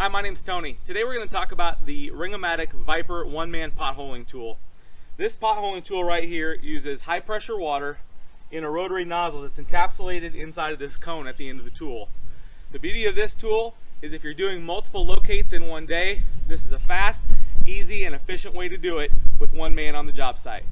Hi, my name's Tony. Today we're going to talk about the Ring-O-Matic Viper one-man potholing tool. This potholing tool right here uses high pressure water in a rotary nozzle that's encapsulated inside of this cone at the end of the tool. The beauty of this tool is if you're doing multiple locates in one day, this is a fast, easy, and efficient way to do it with one man on the job site.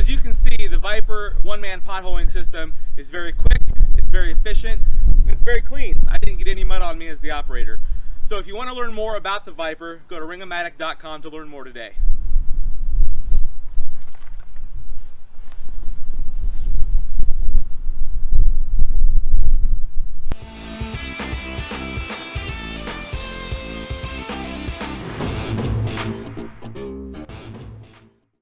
As you can see, the Viper one-man potholing system is very quick, it's very efficient, and it's very clean. I didn't get any mud on me as the operator. So if you want to learn more about the Viper, go to ring-o-matic.com to learn more today.